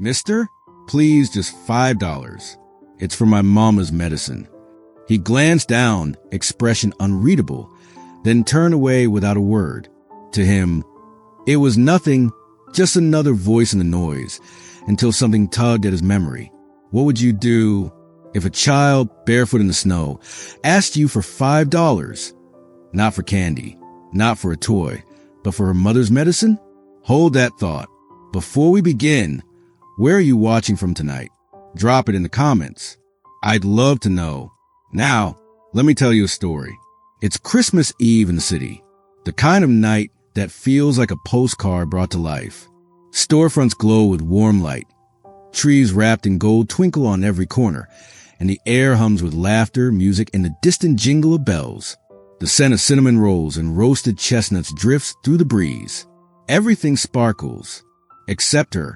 Mister, please, just $5. It's for my mama's medicine. He glanced down, expression unreadable, then turned away without a word. To him, it was nothing, just another voice in the noise, until something tugged at his memory. What would you do if a child, barefoot in the snow, asked you for $5? Not for candy, not for a toy, but for her mother's medicine? Hold that thought. Before we begin, where are you watching from tonight? Drop it in the comments. I'd love to know. Now, let me tell you a story. It's Christmas Eve in the city, the kind of night that feels like a postcard brought to life. Storefronts glow with warm light. Trees wrapped in gold twinkle on every corner, and the air hums with laughter, music, and the distant jingle of bells. The scent of cinnamon rolls and roasted chestnuts drifts through the breeze. Everything sparkles, except her.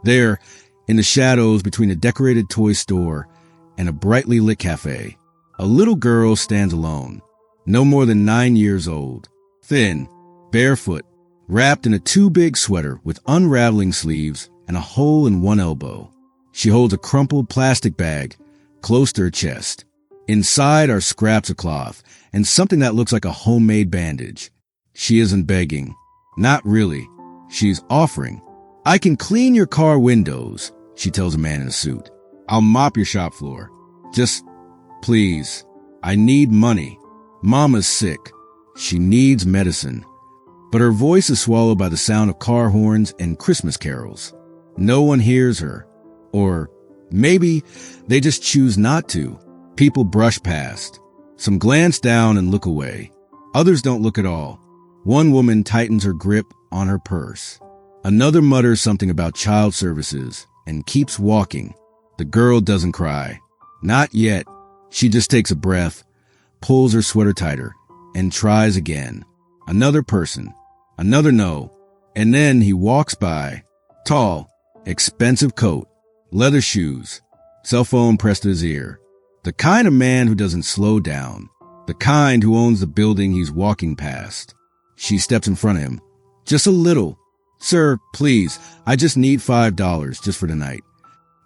There, in the shadows between a decorated toy store and a brightly lit cafe, a little girl stands alone, no more than 9 years old, thin, barefoot, wrapped in a too-big sweater with unraveling sleeves and a hole in one elbow. She holds a crumpled plastic bag close to her chest. Inside are scraps of cloth and something that looks like a homemade bandage. She isn't begging. Not really. She's offering. I can clean your car windows, she tells a man in a suit. I'll mop your shop floor. Just, please, I need money. Mama's sick. She needs medicine. But her voice is swallowed by the sound of car horns and Christmas carols. No one hears her. Or maybe they just choose not to. People brush past. Some glance down and look away. Others don't look at all. One woman tightens her grip on her purse. Another mutters something about child services and keeps walking. The girl doesn't cry. Not yet. She just takes a breath, pulls her sweater tighter, and tries again. Another person. Another no. And then he walks by. Tall, expensive coat, leather shoes, cell phone pressed to his ear. The kind of man who doesn't slow down. The kind who owns the building he's walking past. She steps in front of him. Just a little. Sir, please, I just need $5 just for tonight.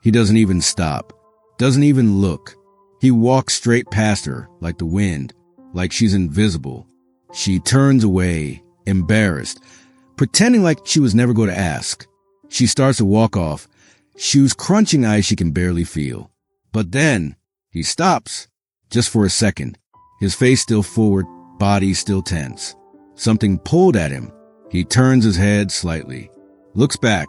He doesn't even stop. Doesn't even look. He walks straight past her like the wind, like she's invisible. She turns away, embarrassed, pretending like she was never going to ask. She starts to walk off, shoes crunching ice she can barely feel. But then he stops, just for a second, his face still forward, body still tense. Something pulled at him. He turns his head slightly, looks back,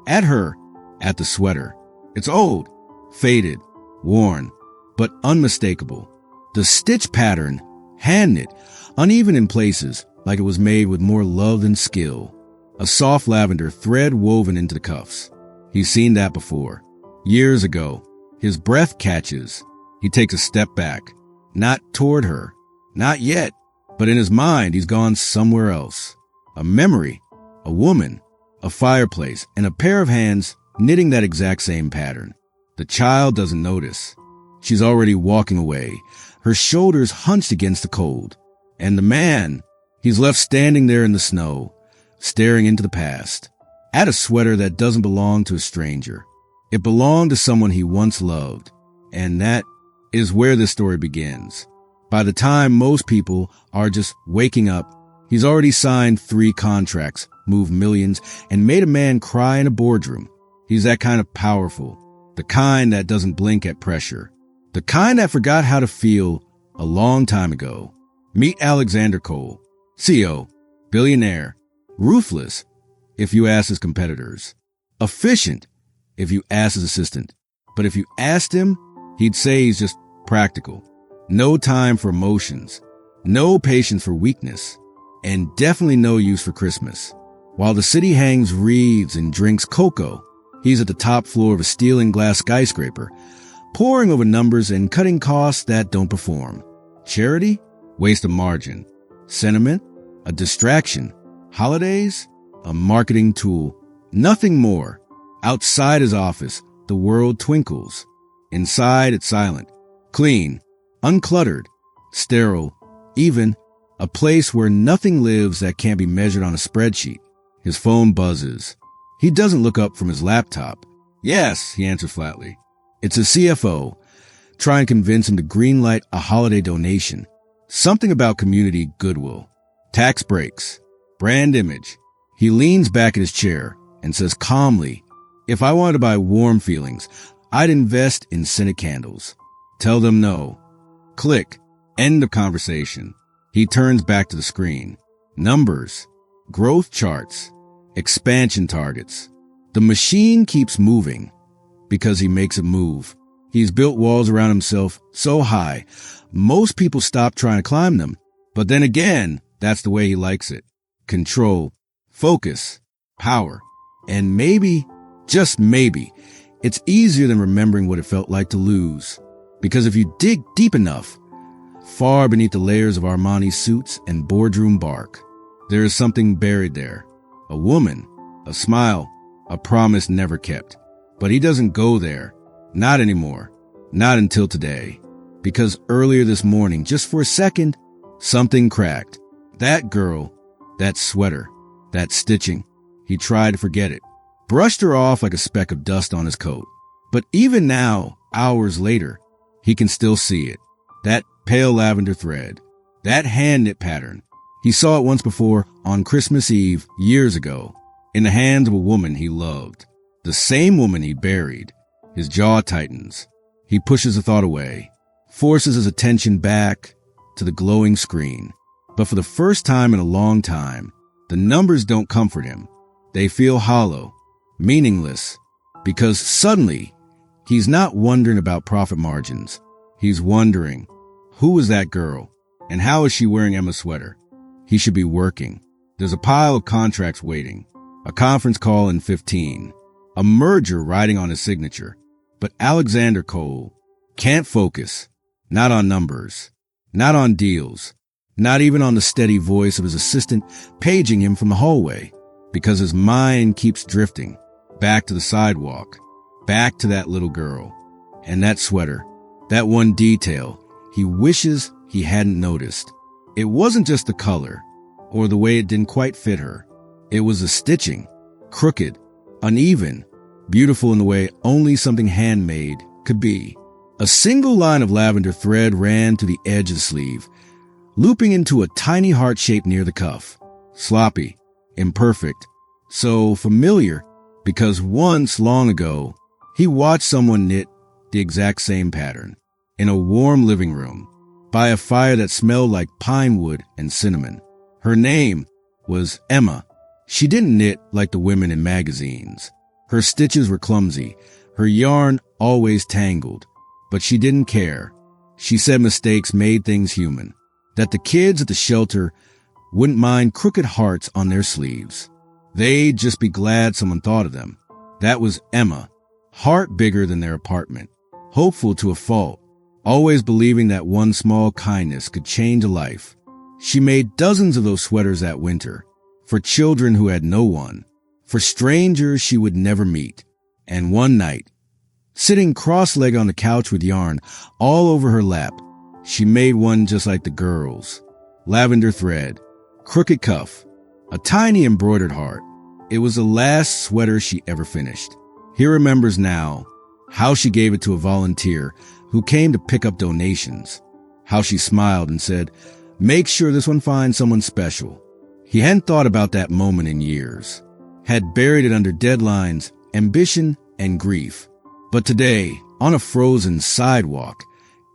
at her, at the sweater. It's old, faded, worn, but unmistakable. The stitch pattern, hand-knit, uneven in places, like it was made with more love than skill. A soft lavender thread woven into the cuffs. He's seen that before. Years ago. His breath catches. He takes a step back. Not toward her. Not yet. But in his mind, he's gone somewhere else. A memory. A woman. A fireplace. And a pair of hands knitting that exact same pattern. The child doesn't notice. She's already walking away, her shoulders hunched against the cold. And the man, he's left standing there in the snow, staring into the past, at a sweater that doesn't belong to a stranger. It belonged to someone he once loved. And that is where this story begins. By the time most people are just waking up, he's already signed 3 contracts, moved millions, and made a man cry in a boardroom. He's that kind of powerful, the kind that doesn't blink at pressure, the kind that forgot how to feel a long time ago. Meet Alexander Cole, CEO, billionaire, ruthless, if you ask his competitors, efficient, if you ask his assistant. But if you asked him, he'd say he's just practical. No time for emotions, no patience for weakness, and definitely no use for Christmas. While the city hangs wreaths and drinks cocoa, he's at the top floor of a steel and glass skyscraper, poring over numbers and cutting costs that don't perform. Charity? Waste of margin. Sentiment? A distraction. Holidays? A marketing tool. Nothing more. Outside his office, the world twinkles. Inside, it's silent. Clean. Uncluttered. Sterile. Even. A place where nothing lives that can't be measured on a spreadsheet. His phone buzzes. He doesn't look up from his laptop. Yes, he answered flatly. It's a CFO. Try and convince him to greenlight a holiday donation. Something about community goodwill. Tax breaks. Brand image. He leans back in his chair and says calmly, if I wanted to buy warm feelings, I'd invest in scented candles. Tell them no. Click. End of conversation. He turns back to the screen. Numbers. Growth charts. Expansion targets. The machine keeps moving because he makes it move. He's built walls around himself so high, most people stop trying to climb them. But then again, that's the way he likes it. Control, focus, power. And maybe, just maybe, it's easier than remembering what it felt like to lose. Because if you dig deep enough, far beneath the layers of Armani suits and boardroom bark, there is something buried there. A woman, a smile, a promise never kept. But he doesn't go there. Not anymore. Not until today. Because earlier this morning, just for a second, something cracked. That girl, that sweater, that stitching. He tried to forget it. Brushed her off like a speck of dust on his coat. But even now, hours later, he can still see it. That pale lavender thread. That hand-knit pattern. He saw it once before on Christmas Eve years ago. In the hands of a woman he loved. The same woman he buried. His jaw tightens. He pushes the thought away. Forces his attention back to the glowing screen. But for the first time in a long time, the numbers don't comfort him. They feel hollow, meaningless. Because suddenly, he's not wondering about profit margins. He's wondering, who is that girl? And how is she wearing Emma's sweater? He should be working. There's a pile of contracts waiting. A conference call in 15. A merger riding on his signature. But Alexander Cole can't focus. Not on numbers. Not on deals. Not even on the steady voice of his assistant paging him from the hallway. Because his mind keeps drifting. Back to the sidewalk. Back to that little girl. And that sweater. That one detail he wishes he hadn't noticed. It wasn't just the color. Or the way it didn't quite fit her. It was the stitching, crooked, uneven, beautiful in the way only something handmade could be. A single line of lavender thread ran to the edge of the sleeve, looping into a tiny heart shape near the cuff. Sloppy, imperfect, so familiar because once, long ago, he watched someone knit the exact same pattern in a warm living room by a fire that smelled like pine wood and cinnamon. Her name was Emma. She didn't knit like the women in magazines. Her stitches were clumsy, her yarn always tangled, but she didn't care. She said mistakes made things human, that the kids at the shelter wouldn't mind crooked hearts on their sleeves. They'd just be glad someone thought of them. That was Emma, heart bigger than their apartment, hopeful to a fault, always believing that one small kindness could change a life. She made dozens of those sweaters that winter. For children who had no one, for strangers she would never meet. And one night, sitting cross-legged on the couch with yarn all over her lap, she made one just like the girls. Lavender thread, crooked cuff, a tiny embroidered heart. It was the last sweater she ever finished. He remembers now how she gave it to a volunteer who came to pick up donations. How she smiled and said, "Make sure this one finds someone special." He hadn't thought about that moment in years, had buried it under deadlines, ambition, and grief. But today, on a frozen sidewalk,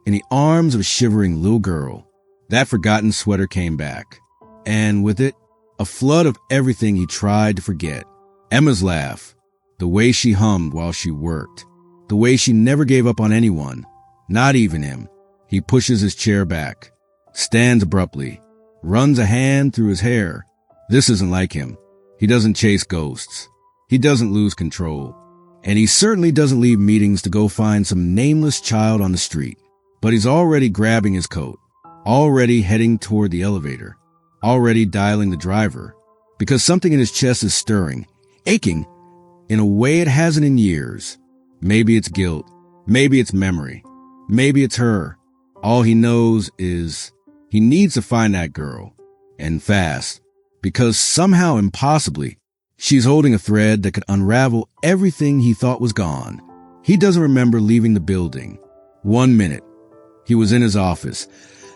in the arms of a shivering little girl, that forgotten sweater came back. And with it, a flood of everything he tried to forget. Emma's laugh, the way she hummed while she worked, the way she never gave up on anyone, not even him. He pushes his chair back, stands abruptly, runs a hand through his hair. This isn't like him. He doesn't chase ghosts. He doesn't lose control. And he certainly doesn't leave meetings to go find some nameless child on the street. But he's already grabbing his coat, already heading toward the elevator, already dialing the driver, because something in his chest is stirring, aching, in a way it hasn't in years. Maybe it's guilt. Maybe it's memory. Maybe it's her. All he knows is he needs to find that girl, and fast, because somehow impossibly, She's holding a thread that could unravel everything he thought was gone. He doesn't remember leaving the building. 1 minute, he was in his office,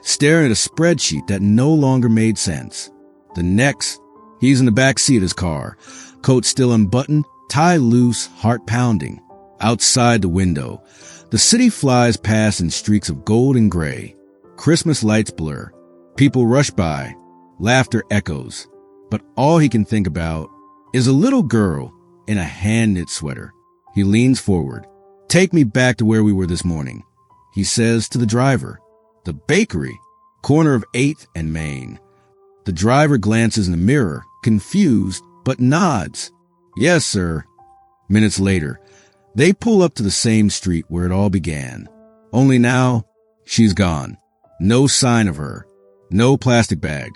staring at a spreadsheet that no longer made sense. The next, he's in the back seat of his car, coat still unbuttoned, tie loose, heart pounding. Outside the window, the city flies past in streaks of gold and gray. Christmas lights blur. People rush by. Laughter echoes. But all he can think about is a little girl in a hand-knit sweater. He leans forward. "Take me back to where we were this morning," he says to the driver. "The bakery, corner of 8th and Main." The driver glances in the mirror, confused, but nods. "Yes, sir." Minutes later, they pull up to the same street where it all began. Only now, she's gone. No sign of her. No plastic bag.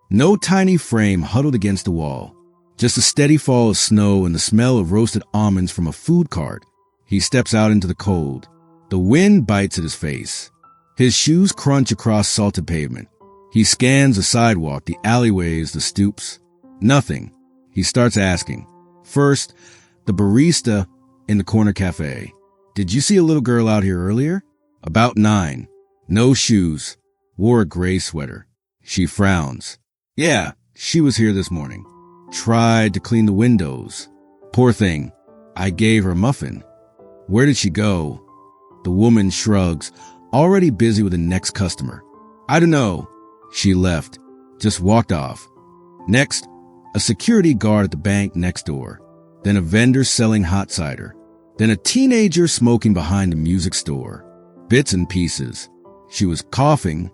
No tiny frame huddled against the wall. Just a steady fall of snow and the smell of roasted almonds from a food cart. He steps out into the cold. The wind bites at his face. His shoes crunch across salted pavement. He scans the sidewalk, the alleyways, the stoops. Nothing. He starts asking. First, the barista in the corner cafe. "Did you see a little girl out here earlier?" "About 9. No shoes. Wore a gray sweater." She frowns. "Yeah, she was here this morning. Tried to clean the windows. Poor thing. I gave her a muffin." "Where did she go?" The woman shrugs, already busy with the next customer. "I don't know. She left. Just walked off." Next, a security guard at the bank next door. Then a vendor selling hot cider. Then a teenager smoking behind a music store. Bits and pieces. She was coughing.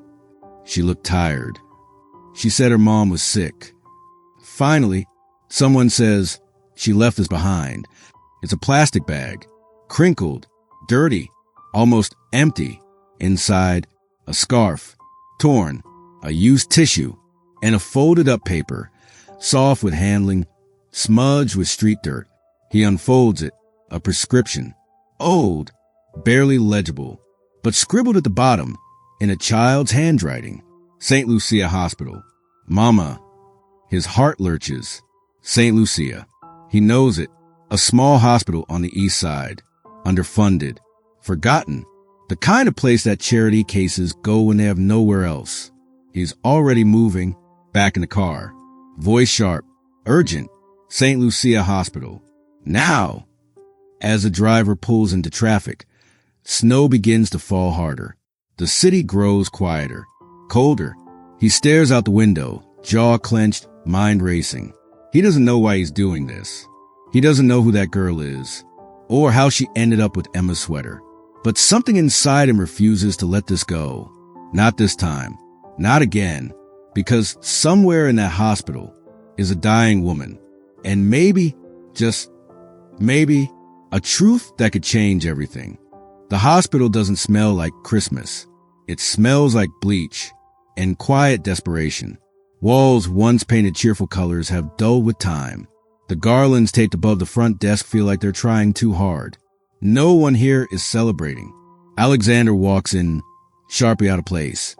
She looked tired. She said her mom was sick. Finally, someone says she left this behind. It's a plastic bag, crinkled, dirty, almost empty. Inside, a scarf, torn, a used tissue, and a folded up paper, soft with handling, smudged with street dirt. He unfolds it, a prescription, old, barely legible, but scribbled at the bottom in a child's handwriting. St. Lucia Hospital. Mama. His heart lurches. St. Lucia. He knows it. A small hospital on the east side. Underfunded. Forgotten. The kind of place that charity cases go when they have nowhere else. He's already moving, back in the car. Voice sharp. Urgent. St. Lucia Hospital. Now! As the driver pulls into traffic, snow begins to fall harder. The city grows quieter. Colder. He stares out the window, jaw clenched, mind racing. He doesn't know why he's doing this. He doesn't know who that girl is, or how she ended up with Emma's sweater. But something inside him refuses to let this go. Not this time. Not again. Because somewhere in that hospital is a dying woman. And maybe, just maybe, a truth that could change everything. The hospital doesn't smell like Christmas. It smells like bleach and quiet desperation. Walls once painted cheerful colors have dulled with time. The garlands taped above the front desk feel like they're trying too hard. No one here is celebrating. Alexander walks in, sharply out of place.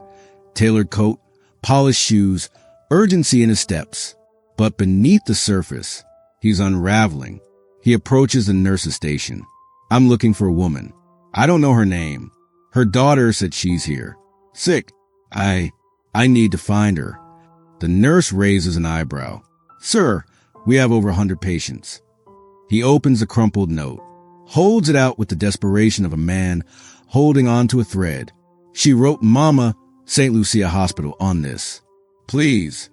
Tailored coat, polished shoes, urgency in his steps. But beneath the surface, he's unraveling. He approaches the nurse's station. "I'm looking for a woman. I don't know her name. Her daughter said she's here. Sick. I need to find her." The nurse raises an eyebrow. "Sir, we have over 100 patients." He opens the crumpled note, holds it out with the desperation of a man holding on to a thread. "She wrote Mama, St. Lucia Hospital on this. Please."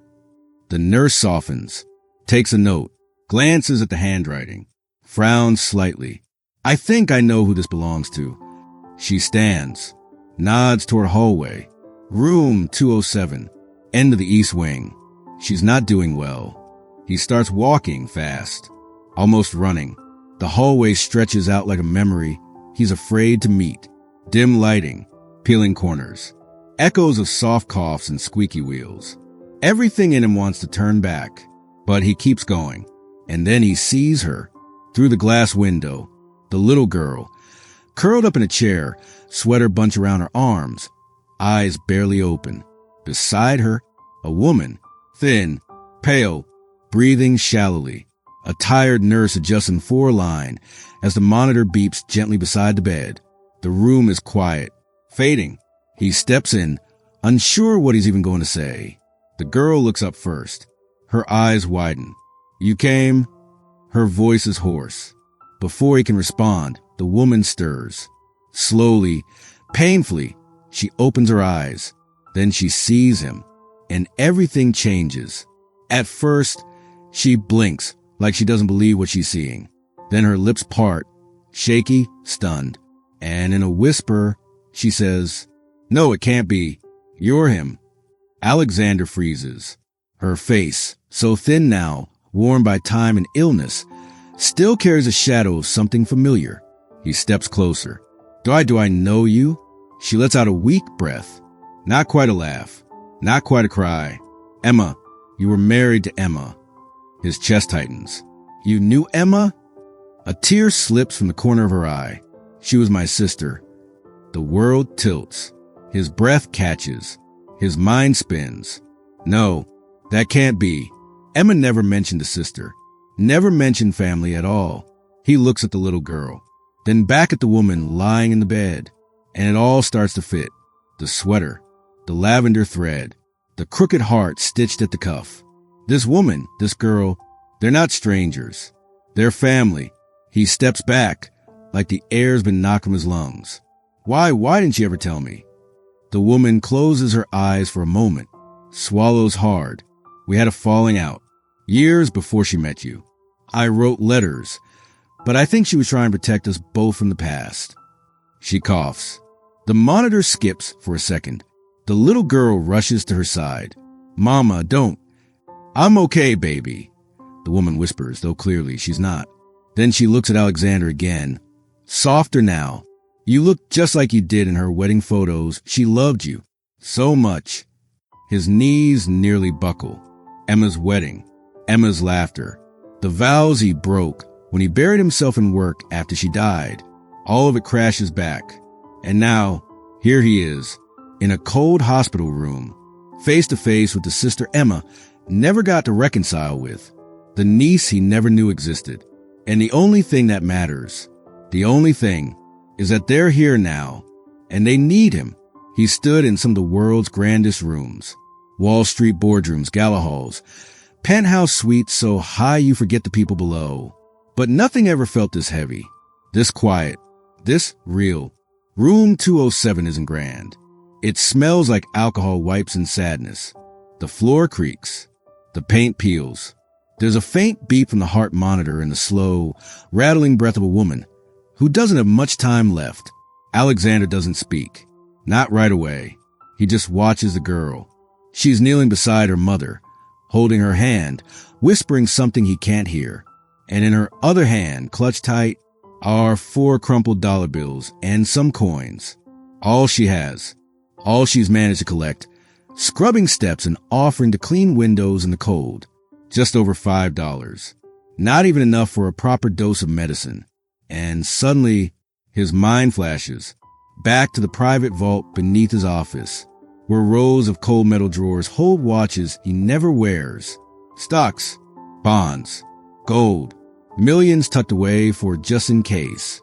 The nurse softens, takes a note, glances at the handwriting, frowns slightly. "I think I know who this belongs to." She stands, nods toward hallway. Room 207, end of the east wing. She's not doing well. He starts walking fast, almost running. The hallway stretches out like a memory he's afraid to meet. Dim lighting, peeling corners, echoes of soft coughs and squeaky wheels. Everything in him wants to turn back, but he keeps going. And then he sees her through the glass window, the little girl, curled up in a chair, sweater bunched around her arms, eyes barely open. Beside her, a woman, thin, pale, breathing shallowly. A tired nurse adjusts in 4-line as the monitor beeps gently beside the bed. The room is quiet, fading. He steps in, unsure what he's even going to say. The girl looks up first. Her eyes widen. "You came?" Her voice is hoarse. Before he can respond, the woman stirs. Slowly, painfully, she opens her eyes. Then she sees him, and everything changes. At first, she blinks like she doesn't believe what she's seeing. Then her lips part, shaky, stunned, and in a whisper, she says, "No, it can't be. You're him." Alexander freezes. Her face, so thin now, worn by time and illness, still carries a shadow of something familiar. He steps closer. Do I know you?" She lets out a weak breath. Not quite a laugh. Not quite a cry. "Emma, you were married to Emma." His chest tightens. "You knew Emma?" A tear slips from the corner of her eye. "She was my sister." The world tilts. His breath catches. His mind spins. No, that can't be. Emma never mentioned a sister. Never mentioned family at all. He looks at the little girl, then back at the woman lying in the bed, and it all starts to fit. The sweater, the lavender thread, the crooked heart stitched at the cuff. This woman, this girl, they're not strangers. They're family. He steps back, like the air's been knocked from his lungs. Why didn't you ever tell me?" The woman closes her eyes for a moment, swallows hard. "We had a falling out. Years before she met you. I wrote letters, but I think she was trying to protect us both from the past." She coughs. The monitor skips for a second. The little girl rushes to her side. "Mama, don't." "I'm okay, baby," the woman whispers, though clearly she's not. Then she looks at Alexander again, softer now. "You look just like you did in her wedding photos. She loved you so much." His knees nearly buckle. Emma's wedding. Emma's laughter. The vows he broke when he buried himself in work after she died. All of it crashes back. And now, here he is, in a cold hospital room, face to face with the sister Emma never got to reconcile with, the niece he never knew existed. And the only thing that matters, the only thing, is that they're here now, and they need him. He stood in some of the world's grandest rooms. Wall Street boardrooms, gala halls, penthouse suites so high you forget the people below. But nothing ever felt this heavy, this quiet, this real. Room 207 isn't grand. It smells like alcohol wipes and sadness. The floor creaks. The paint peels. There's a faint beep from the heart monitor and the slow, rattling breath of a woman who doesn't have much time left. Alexander doesn't speak. Not right away. He just watches the girl. She's kneeling beside her mother, holding her hand, whispering something he can't hear. And in her other hand, clutched tight, are 4 crumpled dollar bills and some coins. All she has. All she's managed to collect. Scrubbing steps and offering to clean windows in the cold. Just over $5. Not even enough for a proper dose of medicine. And suddenly, his mind flashes back to the private vault beneath his office, where rows of cold metal drawers hold watches he never wears. Stocks, bonds, gold, millions tucked away for just in case.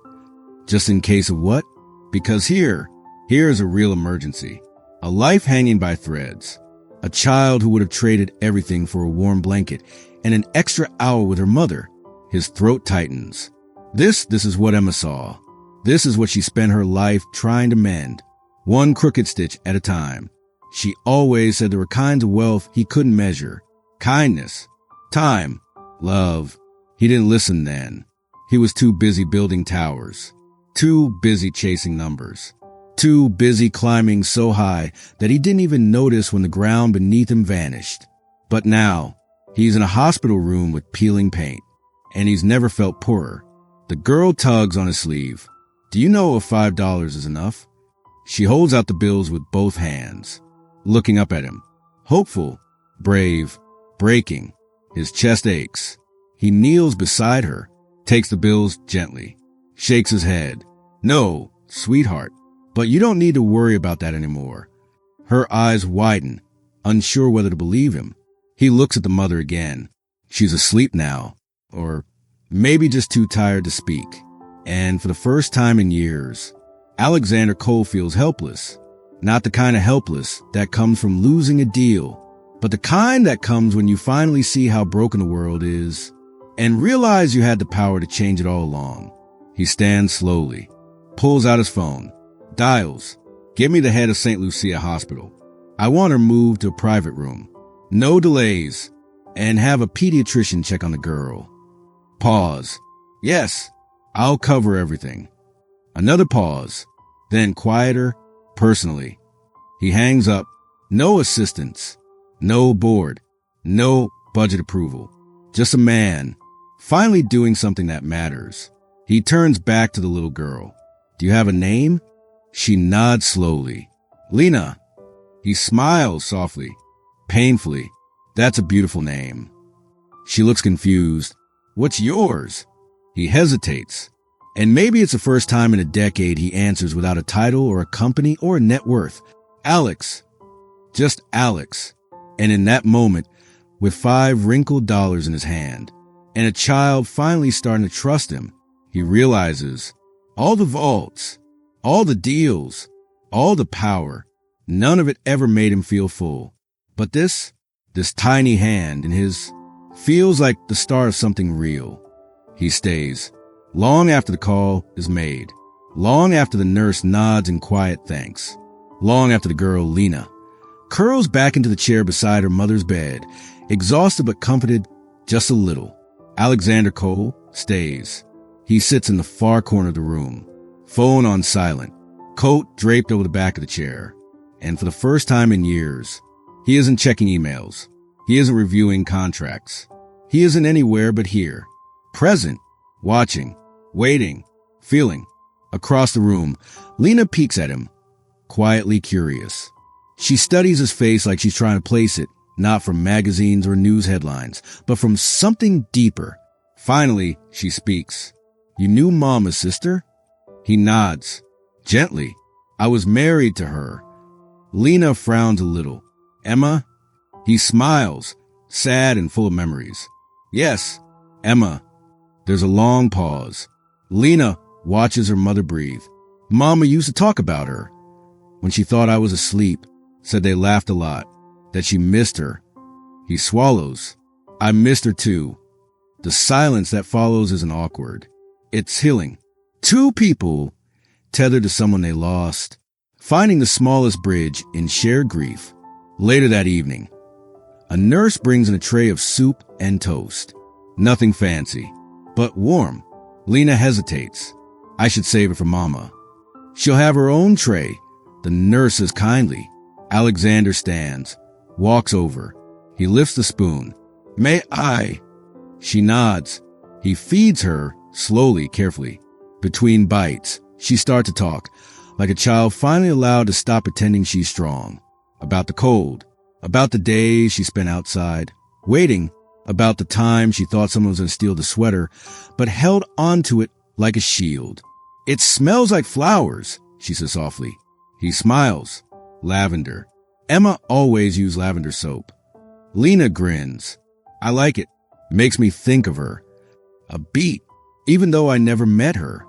Just in case of what? Because here is a real emergency. A life hanging by threads. A child who would have traded everything for a warm blanket and an extra hour with her mother. His throat tightens. This is what Emma saw. This is what she spent her life trying to mend. One crooked stitch at a time. She always said there were kinds of wealth he couldn't measure. Kindness, time, love. He didn't listen then. He was too busy building towers. Too busy chasing numbers. Too busy climbing so high that he didn't even notice when the ground beneath him vanished. But now, he's in a hospital room with peeling paint, and he's never felt poorer. The girl tugs on his sleeve. "Do you know if $5 is enough?" She holds out the bills with both hands, looking up at him. Hopeful, brave, breaking. His chest aches. He kneels beside her, takes the bills gently, shakes his head. "No, sweetheart, but you don't need to worry about that anymore." Her eyes widen, unsure whether to believe him. He looks at the mother again. She's asleep now, or maybe just too tired to speak. And for the first time in years, Alexander Cole feels helpless. Not the kind of helpless that comes from losing a deal, but the kind that comes when you finally see how broken the world is and realize you had the power to change it all along. He stands slowly, pulls out his phone, dials, "Give me the head of St. Lucia Hospital. I want her moved to a private room. No delays, and have a pediatrician check on the girl." Pause. "Yes, I'll cover everything." Another pause, then quieter, personally. He hangs up. No assistance, no board, no budget approval. Just a man, finally doing something that matters. He turns back to the little girl. "Do you have a name?" She nods slowly. "Lena." He smiles softly, painfully. "That's a beautiful name." She looks confused. "What's yours?" He hesitates. And maybe it's the first time in a decade he answers without a title or a company or a net worth. "Alex." Just Alex. And in that moment, with $5 wrinkled in his hand, and a child finally starting to trust him, he realizes all the vaults, all the deals, all the power, none of it ever made him feel full. But this tiny hand in his feels like the start of something real. He stays. Long after the call is made. Long after the nurse nods in quiet thanks. Long after the girl, Lena, curls back into the chair beside her mother's bed, exhausted but comforted just a little. Alexander Cole stays. He sits in the far corner of the room, phone on silent, coat draped over the back of the chair. And for the first time in years, he isn't checking emails. He isn't reviewing contracts. He isn't anywhere but here, present, watching, waiting, feeling. Across the room, Lena peeks at him, quietly curious. She studies his face like she's trying to place it, not from magazines or news headlines, but from something deeper. Finally, she speaks. "You knew Mama's sister?" He nods, gently. "I was married to her." Lena frowns a little. "Emma?" He smiles, sad and full of memories. "Yes, Emma." There's a long pause. Lena watches her mother breathe. "Mama used to talk about her. When she thought I was asleep, said they laughed a lot, that she missed her." He swallows. "I missed her too." The silence that follows isn't awkward. It's healing. Two people tethered to someone they lost, finding the smallest bridge in shared grief. Later that evening, a nurse brings in a tray of soup and toast. Nothing fancy, but warm. Lena hesitates. "I should save it for Mama. She'll have her own tray." The nurse says kindly. Alexander stands, walks over. He lifts the spoon. "May I?" She nods. He feeds her, slowly, carefully. Between bites, she starts to talk, like a child finally allowed to stop pretending she's strong. About the cold, about the days she spent outside, waiting, about the time she thought someone was going to steal the sweater, but held onto it like a shield. "It smells like flowers," she says softly. He smiles. "Lavender. Emma always used lavender soap." Lena grins. "I like it. Makes me think of her. A beat, even though I never met her."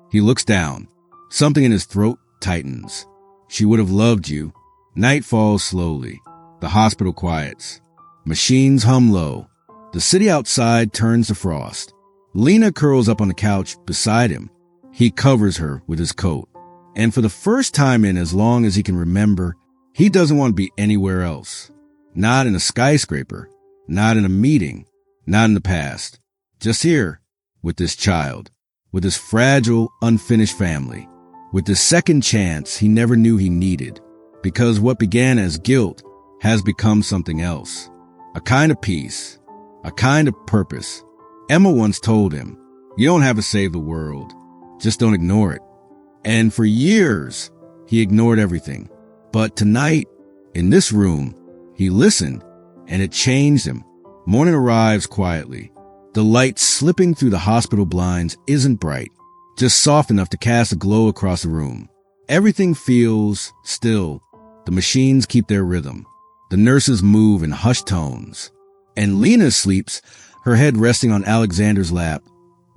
He looks down. Something in his throat tightens. "She would have loved you." Night falls slowly. The hospital quiets. Machines hum low. The city outside turns to frost. Lena curls up on the couch beside him. He covers her with his coat. And for the first time in as long as he can remember, he doesn't want to be anywhere else. Not in a skyscraper. Not in a meeting. Not in the past. Just here, with this child. With this fragile, unfinished family. With this second chance he never knew he needed. Because what began as guilt has become something else. A kind of peace. A kind of purpose. Emma once told him, "You don't have to save the world. Just don't ignore it." And for years, he ignored everything. But tonight, in this room, he listened, and it changed him. Morning arrives quietly. The light slipping through the hospital blinds isn't bright, just soft enough to cast a glow across the room. Everything feels still. The machines keep their rhythm. The nurses move in hushed tones. And Lena sleeps her head resting on Alexander's lap,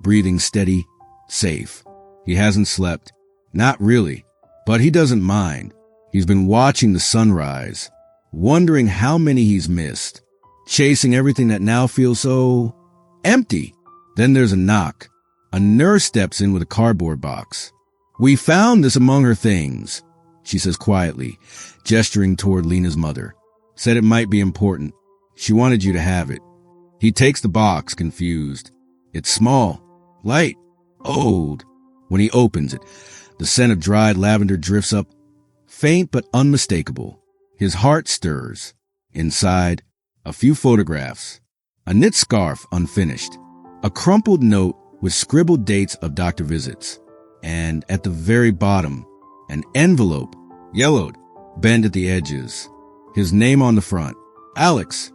breathing steady, safe. He hasn't slept. Not really, but he doesn't mind. He's been watching the sunrise, wondering how many he's missed, chasing everything that now feels so empty. Then there's a knock. A nurse steps in with a cardboard box. "We found this among her things," she says quietly, gesturing toward Lena's mother. "Said it might be important. She wanted you to have it." He takes the box, confused. It's small, light, old. When he opens it, the scent of dried lavender drifts up, faint but unmistakable. His heart stirs. Inside, a few photographs, a knit scarf unfinished, a crumpled note with scribbled dates of doctor visits, and at the very bottom, an envelope, yellowed, bent at the edges. His name on the front, Alex,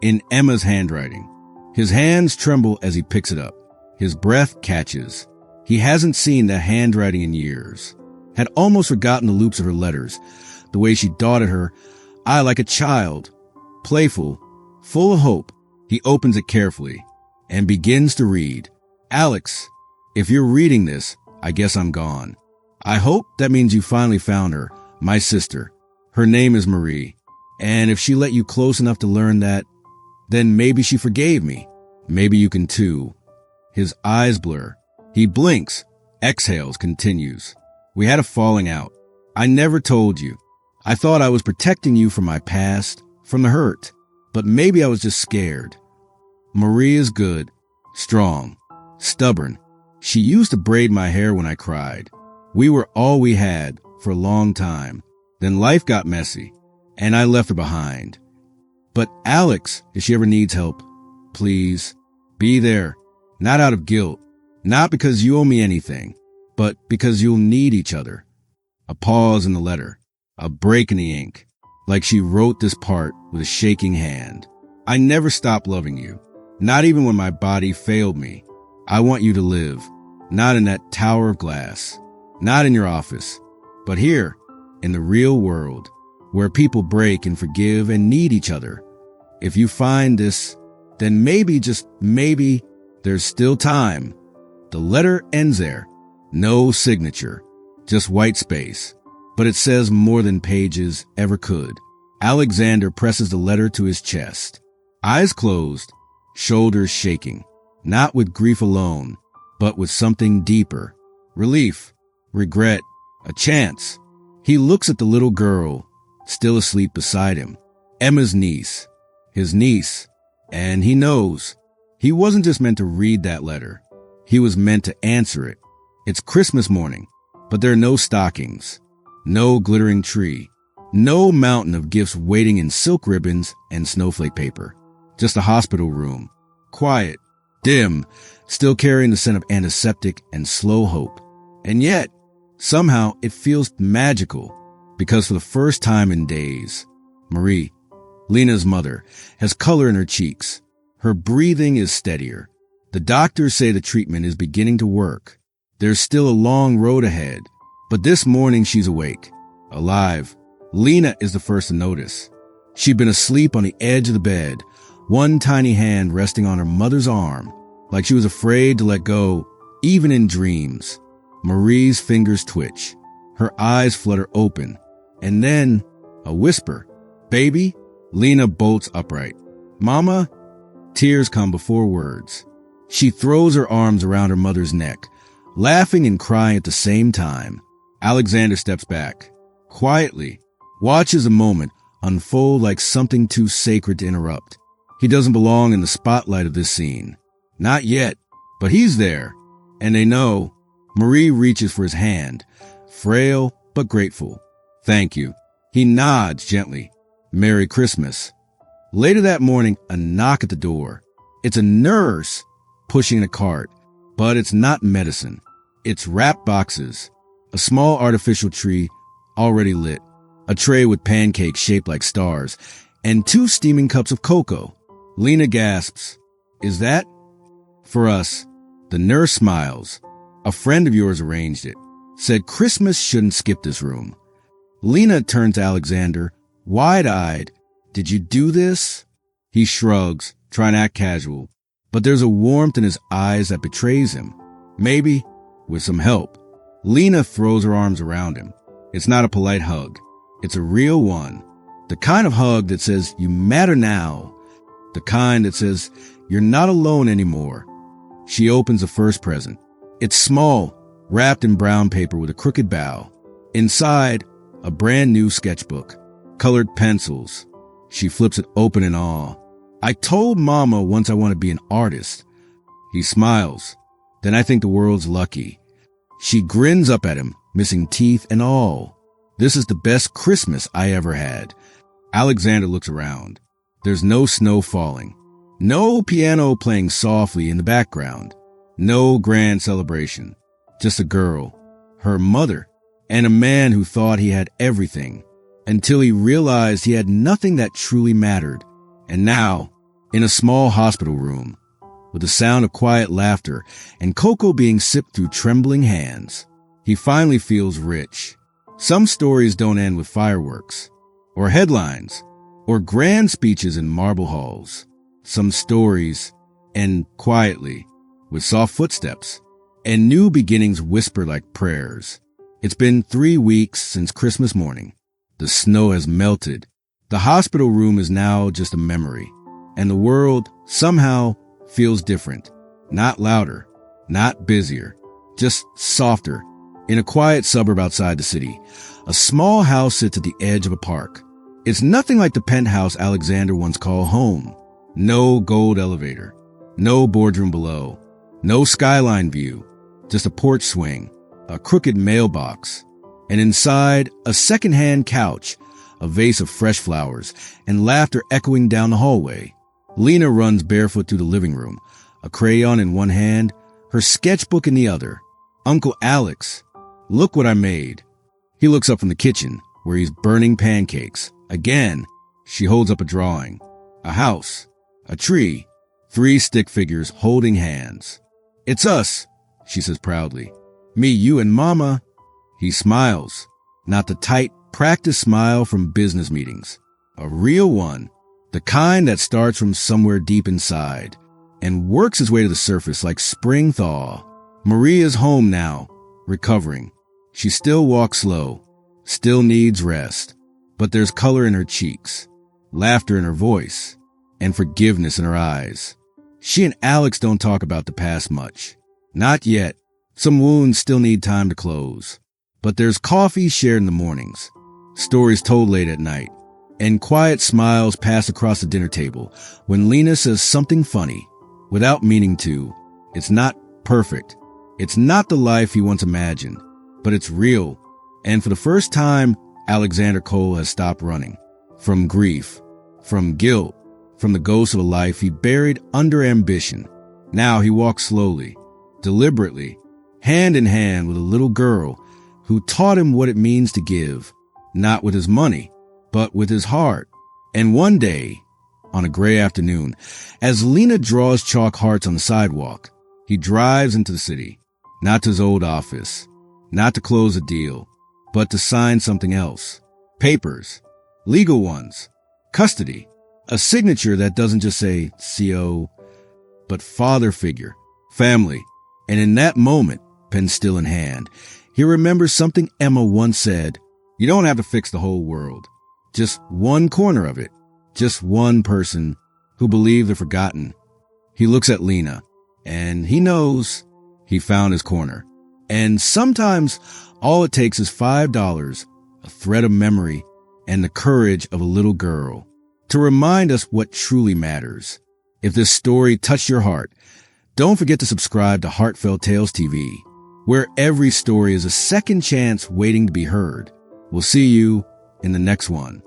in Emma's handwriting. His hands tremble as he picks it up. His breath catches. He hasn't seen that handwriting in years. Had almost forgotten the loops of her letters, the way she dotted her I like a child, playful, full of hope. He opens it carefully and begins to read. "Alex, if you're reading this, I guess I'm gone. I hope that means you finally found her, my sister. Her name is Marie. And if she let you close enough to learn that, then maybe she forgave me. Maybe you can too." His eyes blur. He blinks, exhales, continues. "We had a falling out. I never told you. I thought I was protecting you from my past, from the hurt. But maybe I was just scared. Marie is good, strong, stubborn. She used to braid my hair when I cried. We were all we had for a long time. Then life got messy, and I left her behind. But Alex, if she ever needs help, please, be there. Not out of guilt, not because you owe me anything, but because you'll need each other." A pause in the letter, a break in the ink, like she wrote this part with a shaking hand. "I never stopped loving you, not even when my body failed me. I want you to live, not in that tower of glass, not in your office, but here, in the real world, where people break and forgive and need each other. If you find this, then maybe, just maybe, there's still time." The letter ends there. No signature, just white space. But it says more than pages ever could. Alexander presses the letter to his chest. Eyes closed, shoulders shaking. Not with grief alone, but with something deeper. Relief, regret, a chance. He looks at the little girl, still asleep beside him. Emma's niece. His niece. And he knows. He wasn't just meant to read that letter. He was meant to answer it. It's Christmas morning, but there are no stockings, no glittering tree, no mountain of gifts waiting in silk ribbons and snowflake paper. Just a hospital room, quiet, dim, still carrying the scent of antiseptic and slow hope. And yet, somehow it feels magical, because for the first time in days, Marie, Lena's mother, has color in her cheeks. Her breathing is steadier. The doctors say the treatment is beginning to work. There's still a long road ahead, but this morning she's awake, alive. Lena is the first to notice. She'd been asleep on the edge of the bed, one tiny hand resting on her mother's arm, like she was afraid to let go, even in dreams. Marie's fingers twitch. Her eyes flutter open. And then, a whisper. "Baby?" Lena bolts upright. "Mama?" Tears come before words. She throws her arms around her mother's neck, laughing and crying at the same time. Alexander steps back, quietly, watches a moment unfold like something too sacred to interrupt. He doesn't belong in the spotlight of this scene. Not yet, but he's there. And they know. Marie reaches for his hand, frail but grateful. "Thank you." He nods gently. "Merry Christmas." Later that morning, a knock at the door. It's a nurse pushing a cart, but it's not medicine. It's wrapped boxes, a small artificial tree already lit, a tray with pancakes shaped like stars, and 2 steaming cups of cocoa. Lena gasps, "Is that?" "For us." The nurse smiles. "A friend of yours arranged it. Said Christmas shouldn't skip this room." Lena turns to Alexander, wide-eyed. "Did you do this?" He shrugs, trying to act casual. but there's a warmth in his eyes that betrays him. Maybe, with some help, Lena throws her arms around him. It's not a polite hug. It's a real one. The kind of hug that says, you matter now. The kind that says, you're not alone anymore. She opens the first present. It's small, wrapped in brown paper with a crooked bow. Inside, a brand new sketchbook, colored pencils. She flips it open in awe. I told Mama once I want to be an artist. He smiles. Then I think the world's lucky. She grins up at him, missing teeth and all. This is the best Christmas I ever had. Alexander looks around. There's no snow falling. No piano playing softly in the background. No grand celebration. Just a girl, her mother, and a man who thought he had everything until he realized he had nothing that truly mattered. And now, in a small hospital room, with the sound of quiet laughter and cocoa being sipped through trembling hands, he finally feels rich. Some stories don't end with fireworks, or headlines, or grand speeches in marble halls. Some stories end quietly, with soft footsteps, and new beginnings whisper like prayers. It's been 3 weeks since Christmas morning. The snow has melted. The hospital room is now just a memory, and the world somehow feels different. Not louder, not busier, just softer. In a quiet suburb outside the city, a small house sits at the edge of a park. It's nothing like the penthouse Alexander once called home. No gold elevator, no boardroom below, no skyline view, just a porch swing, a crooked mailbox, and inside a secondhand couch, a vase of fresh flowers, and laughter echoing down the hallway. Lena runs barefoot through the living room, a crayon in one hand, her sketchbook in the other. Uncle Alex, look what I made. He looks up from the kitchen, where he's burning pancakes. Again, she holds up a drawing, a house, a tree, 3 stick figures holding hands. It's us, she says proudly. Me, you, and Mama. He smiles, not the tight, practiced smile from business meetings. A real one, the kind that starts from somewhere deep inside and works its way to the surface like spring thaw. Maria's home now, recovering. She still walks slow, still needs rest, but there's color in her cheeks, laughter in her voice, and forgiveness in her eyes. She and Alex don't talk about the past much. Not yet. Some wounds still need time to close. But there's coffee shared in the mornings, stories told late at night, and quiet smiles pass across the dinner table when Lena says something funny, without meaning to. It's not perfect. It's not the life he once imagined, but it's real. And for the first time, Alexander Cole has stopped running. From grief, from guilt, from the ghost of a life he buried under ambition. Now he walks slowly, deliberately, hand in hand with a little girl who taught him what it means to give, not with his money, but with his heart. And one day, on a gray afternoon, as Lena draws chalk hearts on the sidewalk, he drives into the city, not to his old office, not to close a deal, but to sign something else. Papers, legal ones, custody, a signature that doesn't just say CO, but father figure, family. And in that moment, pen still in hand, he remembers something Emma once said. You don't have to fix the whole world. Just one corner of it. Just one person who believed the forgotten. He looks at Lena, and he knows he found his corner. And sometimes all it takes is $5, a thread of memory, and the courage of a little girl to remind us what truly matters. If this story touched your heart, don't forget to subscribe to Heartfelt Tales TV, where every story is a second chance waiting to be heard. We'll see you in the next one.